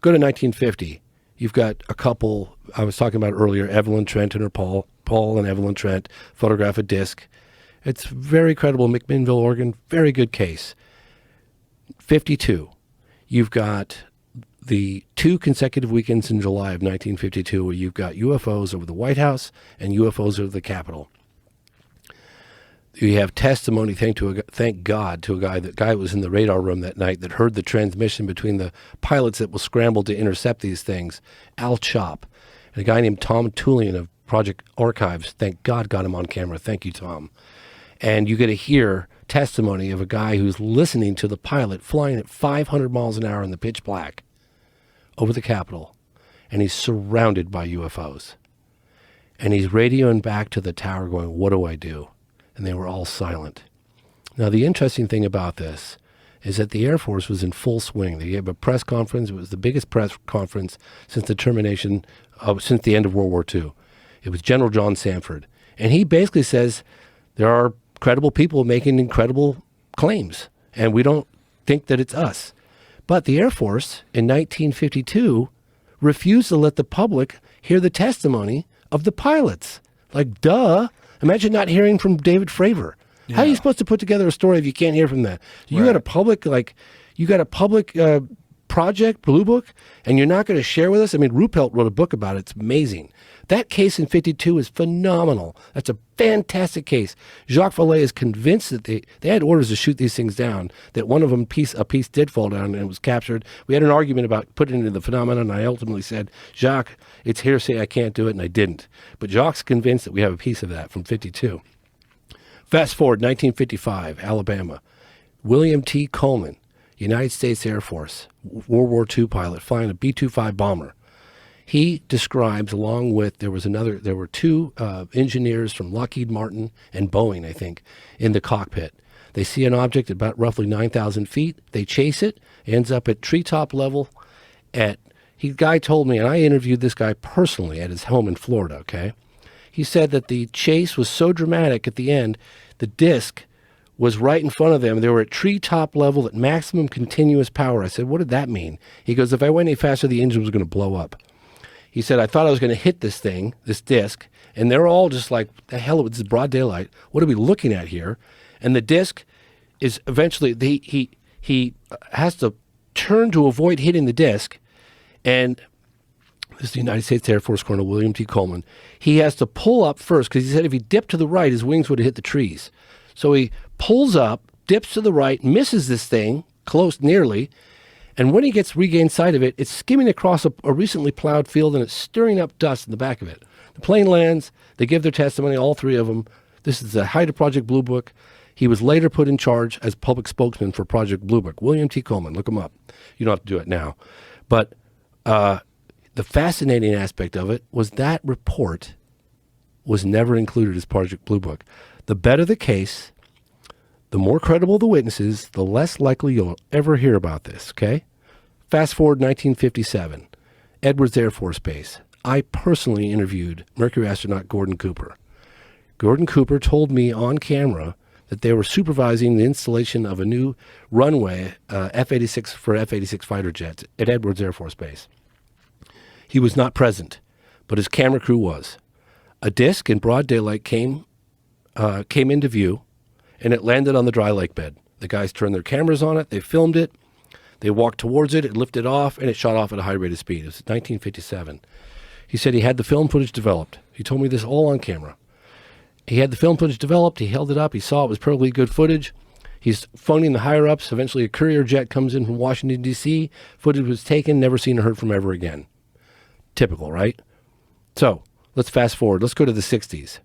Go to 1950. You've got a couple, I was talking about earlier, Evelyn Trent and her Paul and Evelyn Trent photograph a disc. It's very credible. McMinnville, Oregon, very good case. 52. You've got the 2 consecutive weekends in July of 1952 where you've got UFOs over the White House and UFOs over the Capitol. You have testimony, thank God, to a guy that was in the radar room that night that heard the transmission between the pilots that will scramble to intercept these things, Al Chop, and a guy named Tom Tullian of Project Archives. Thank God got him on camera. Thank you, Tom. And you get to hear testimony of a guy who's listening to the pilot flying at 500 miles an hour in the pitch black over the Capitol, and he's surrounded by UFOs. And he's radioing back to the tower going, what do I do? And they were all silent. Now, the interesting thing about this is that the Air Force was in full swing. They gave a press conference. It was the biggest press conference since the since the end of World War II. It was General John Sanford. And he basically says there are credible people making incredible claims, and we don't think that it's us. But the Air Force in 1952 refused to let the public hear the testimony of the pilots. Like, duh. Imagine not hearing from David Fravor. Yeah. How are you supposed to put together a story if you can't hear from that? You got a public, project, Blue Book, and you're not going to share with us? I mean, Ruppelt wrote a book about it. It's amazing. That case in 52 is phenomenal. That's a fantastic case. Jacques Vallée is convinced that they had orders to shoot these things down, that one of them, a piece did fall down and was captured. We had an argument about putting it into the phenomenon, and I ultimately said, Jacques, it's hearsay, I can't do it, and I didn't. But Jacques convinced that we have a piece of that from 52. Fast forward, 1955, Alabama. William T. Coleman, United States Air Force, World War II pilot, flying a B-25 bomber. He describes, along with, there were 2 engineers from Lockheed Martin and Boeing, I think, in the cockpit. They see an object at about roughly 9,000 feet. They chase it, ends up at treetop level. Guy told me, and I interviewed this guy personally at his home in Florida, okay? He said that the chase was so dramatic at the end, the disc was right in front of them. They were at treetop level at maximum continuous power. I said, what did that mean? He goes, if I went any faster, the engine was going to blow up. He said, I thought I was going to hit this thing, this disc, and they're all just like, the hell, this is broad daylight. What are we looking at here? And the disc is eventually, he has to turn to avoid hitting the disc, and this is the United States Air Force Colonel William T. Coleman. He has to pull up first, because he said if he dipped to the right, his wings would have hit the trees. So he pulls up, dips to the right, misses this thing, close, nearly, and when he regained sight of it, it's skimming across a recently plowed field, and it's stirring up dust in the back of it. The plane lands. They give their testimony, all 3 of them. This is the height of Project Blue Book. He was later put in charge as public spokesman for Project Blue Book. William T. Coleman, look him up. You don't have to do it now. But the fascinating aspect of it was that report was never included as Project Blue Book. The better the case, the more credible the witnesses, the less likely you'll ever hear about this, okay? Fast forward 1957, Edwards Air Force Base. I personally interviewed Mercury astronaut Gordon Cooper. Gordon Cooper told me on camera that they were supervising the installation of a new runway, F-86 for F-86 fighter jets at Edwards Air Force Base. He was not present, but his camera crew was. A disc in broad daylight came into view, and it landed on the dry lake bed. The guys turned their cameras on it, they filmed it, they walked towards it, it lifted off, and it shot off at a high rate of speed. It was 1957. He said he had the film footage developed. He told me this all on camera. He had the film footage developed, he held it up, he saw it was perfectly good footage. He's phoning the higher-ups. Eventually a courier jet comes in from Washington, D.C. Footage was taken, never seen or heard from ever again. Typical, right? So let's fast forward. Let's go to the 60s.